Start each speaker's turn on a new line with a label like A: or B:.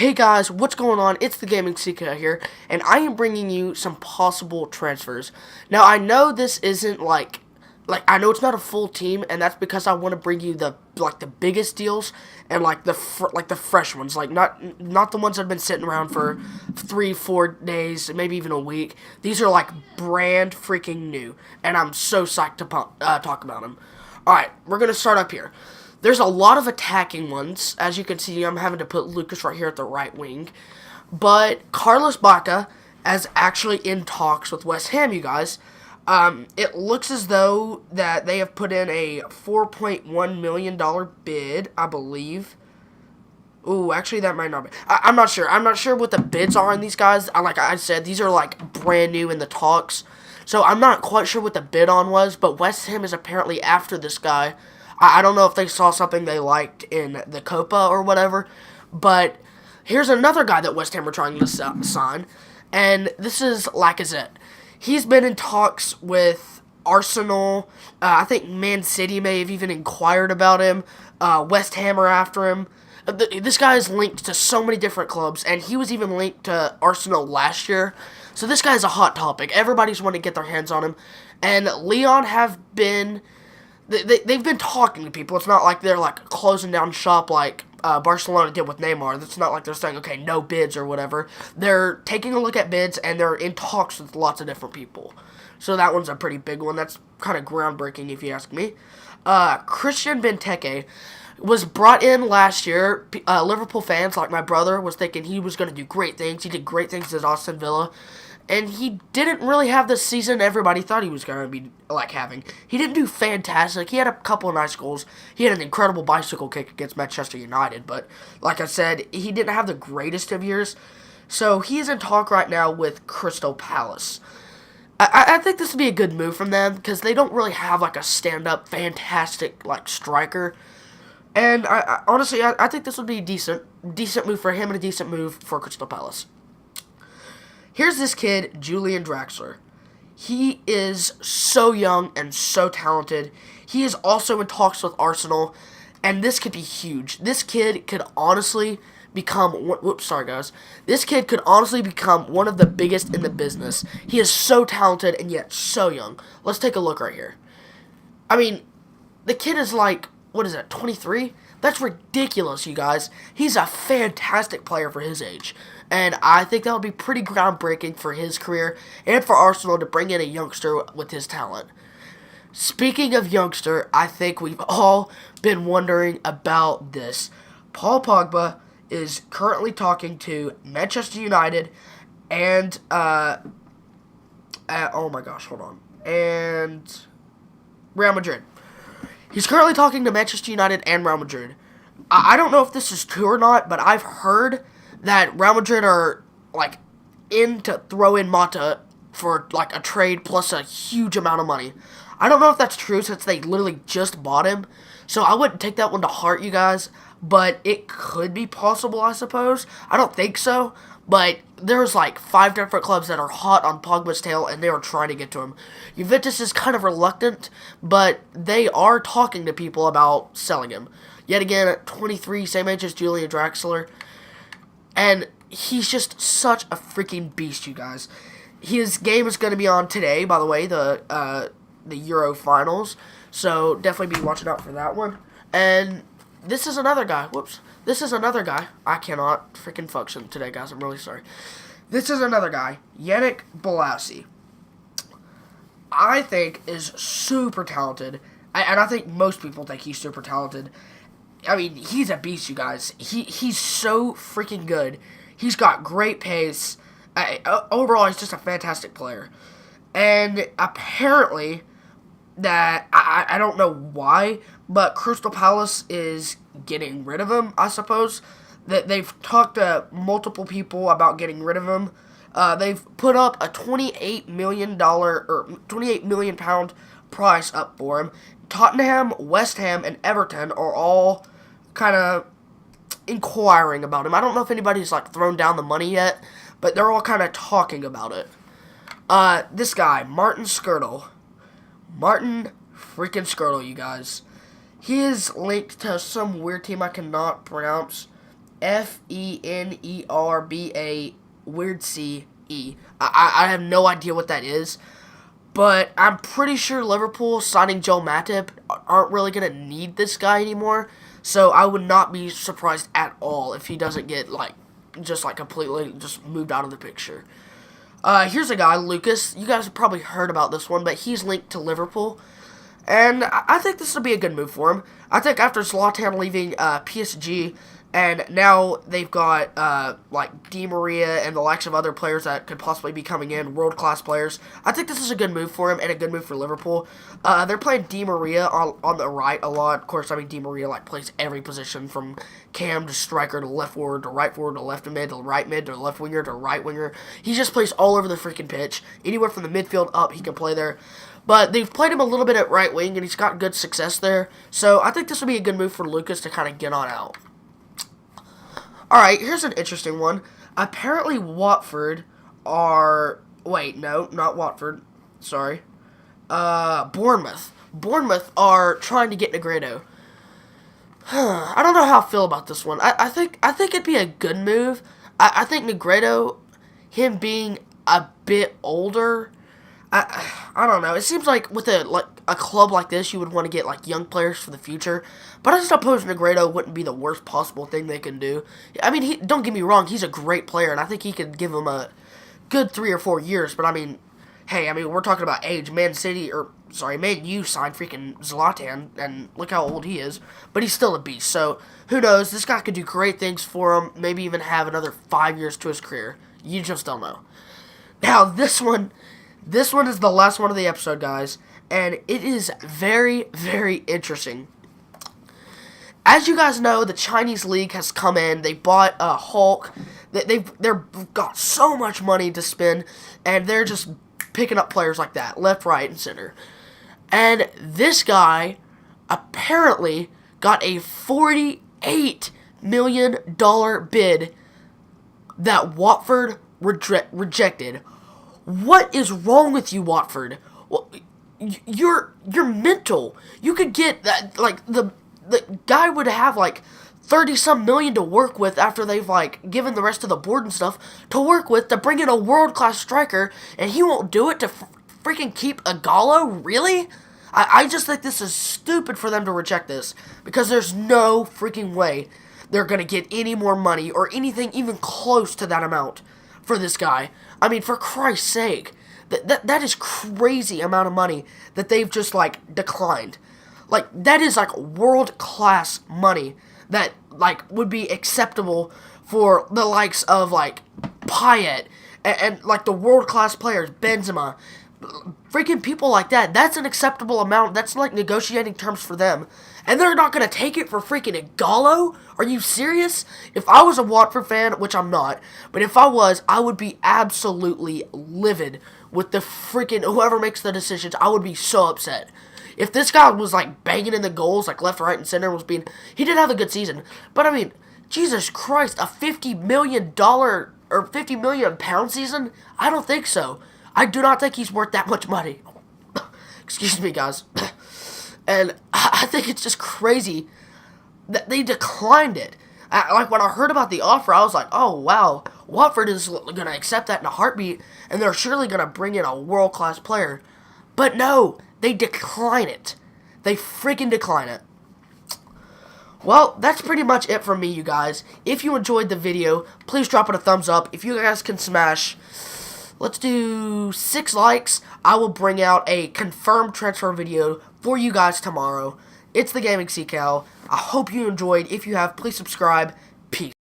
A: Hey guys, what's going on? It's the Gaming Seeker here, and I am bringing you some possible transfers. Now, I know this isn't I know it's not a full team, and that's because I want to bring you the biggest deals and the fresh ones, not the ones that have been sitting around for 3, 4 days, maybe even a week. These are like brand freaking new, and I'm so psyched to talk about them. All right, we're gonna start up here. There's a lot of attacking ones. As you can see, I'm having to put Lucas right here at the right wing. But Carlos Bacca is actually in talks with West Ham, you guys. It looks as though that they have put in a $4.1 million bid, I believe. Ooh, actually, that might not be. I'm not sure. I'm not sure what the bids are on these guys. Like I said, these are like brand new in the talks. So I'm not quite sure what the bid on was, but West Ham is apparently after this guy. I don't know if they saw something they liked in the Copa or whatever, but here's another guy that West Ham are trying to sign, and this is Lacazette. He's been in talks with Arsenal. I think Man City may have even inquired about him. West Ham are after him. This guy is linked to so many different clubs, and he was even linked to Arsenal last year. So this guy is a hot topic. Everybody's wanting to get their hands on him, and Lyon have been... They've been talking to people. It's not like they're like closing down shop like Barcelona did with Neymar. It's not like they're saying, okay, no bids or whatever. They're taking a look at bids, and they're in talks with lots of different people. So that one's a pretty big one. That's kind of groundbreaking if you ask me. Christian Benteke was brought in last year. Liverpool fans, like my brother, was thinking he was going to do great things. He did great things at Aston Villa. And he didn't really have the season everybody thought he was going to be having. He didn't do fantastic. He had a couple of nice goals. He had an incredible bicycle kick against Manchester United. But like I said, he didn't have the greatest of years. So he's in talk right now with Crystal Palace. I think this would be a good move from them because they don't really have like a stand-up fantastic striker. And honestly, I think this would be a decent move for him and a decent move for Crystal Palace. Here's this kid, Julian Draxler. He is so young and so talented. He is also in talks with Arsenal, and this could be huge. This kid could honestly become... Whoops, sorry, guys. This kid could honestly become one of the biggest in the business. He is so talented and yet so young. Let's take a look right here. I mean, the kid is 23? That's ridiculous, you guys. He's a fantastic player for his age. And I think that would be pretty groundbreaking for his career and for Arsenal to bring in a youngster with his talent. Speaking of youngster, I think we've all been wondering about this. Paul Pogba is currently talking to Manchester United and, oh my gosh, hold on. And Real Madrid. He's currently talking to Manchester United and Real Madrid. I don't know if this is true or not, but I've heard that Real Madrid are, in to throw in Mata for, a trade plus a huge amount of money. I don't know if that's true since they literally just bought him, so I wouldn't take that one to heart, you guys, but it could be possible, I suppose. I don't think so, but there's, 5 different clubs that are hot on Pogba's tail, and they are trying to get to him. Juventus is kind of reluctant, but they are talking to people about selling him. Yet again, at 23, same age as Julian Draxler. And he's just such a freaking beast, you guys. His game is going to be on today, by the way, the Euro Finals. So definitely be watching out for that one. And this is another guy. Whoops. This is another guy. I cannot freaking function today, guys. I'm really sorry. This is another guy, Yannick Bolasie. I think is super talented. And I think most people think he's super talented. I mean, he's a beast, you guys. He's so freaking good. He's got great pace. Overall, he's just a fantastic player. And apparently, that I don't know why, but Crystal Palace is getting rid of him, I suppose. That they've talked to multiple people about getting rid of him. They've put up a £28 million or £28 million price up for him. Tottenham, West Ham, and Everton are all kind of inquiring about him. I don't know if anybody's thrown down the money yet, but they're all kind of talking about it. This guy, Martin Skirtle. Martin freaking Skirtle, you guys. He is linked to some weird team I cannot pronounce. Fenerba, weird C-E. I have no idea what that is. But I'm pretty sure Liverpool signing Joe Matip aren't really going to need this guy anymore. So I would not be surprised at all if he doesn't get, completely just moved out of the picture. Here's a guy, Lucas. You guys have probably heard about this one, but he's linked to Liverpool. And I think this would be a good move for him. I think after Zlatan leaving PSG, and now they've got Di Maria and the likes of other players that could possibly be coming in, world-class players. I think this is a good move for him and a good move for Liverpool. They're playing Di Maria on the right a lot. Of course, Di Maria plays every position from cam to striker to left forward to right forward to left mid to right mid to left winger to right winger. He just plays all over the freaking pitch. Anywhere from the midfield up, he can play there. But they've played him a little bit at right wing, and he's got good success there. So I think this would be a good move for Lucas to kind of get on out. Alright, here's an interesting one. Apparently Watford are... Wait, no, not Watford. Sorry. Bournemouth. Bournemouth are trying to get Negredo. I don't know how I feel about this one. I think it'd be a good move. I think Negredo, him being a bit older... I don't know. It seems like with a club like this, you would want to get young players for the future. But I suppose Negredo wouldn't be the worst possible thing they can do. I mean, don't get me wrong. He's a great player, and I think he could give him a good 3 or 4 years. But hey, we're talking about age. Man U signed freaking Zlatan, and look how old he is. But he's still a beast. So who knows? This guy could do great things for him. Maybe even have another 5 years to his career. You just don't know. Now this one is the last one of the episode, guys, and it is very, very interesting. As you guys know, the Chinese league has come in. They bought Hulk. They've got so much money to spend, and they're just picking up players like that, left, right, and center. And this guy apparently got a $48 million bid that Watford rejected. What is wrong with you, Watford? Well, you're mental. You could get that, the guy would have 30-some million to work with after they've given the rest of the board and stuff to work with to bring in a world-class striker, and he won't do it to freaking keep Ighalo? Really? I just think this is stupid for them to reject this, because there's no freaking way they're gonna get any more money or anything even close to that amount for this guy. For Christ's sake, that is crazy amount of money that they've just declined. That is world-class money that would be acceptable for the likes of Payet and the world-class players, Benzema, freaking people like that. That's an acceptable amount. That's negotiating terms for them. And they're not going to take it for freaking Ighalo? Are you serious? If I was a Watford fan, which I'm not, but if I was, I would be absolutely livid with the freaking, whoever makes the decisions. I would be so upset. If this guy was banging in the goals, left, right, and center, he did have a good season. But Jesus Christ, a $50 million or £50 million season? I don't think so. I do not think he's worth that much money. Excuse me, guys. And I think it's just crazy that they declined it. When I heard about the offer, I was like, oh, wow. Watford is going to accept that in a heartbeat, and they're surely going to bring in a world-class player. But no, they decline it. They freaking decline it. Well, that's pretty much it from me, you guys. If you enjoyed the video, please drop it a thumbs up. If you guys can smash... Let's do 6 likes. I will bring out a confirmed transfer video for you guys tomorrow. It's the Gaming CCal. I hope you enjoyed. If you have, please subscribe. Peace.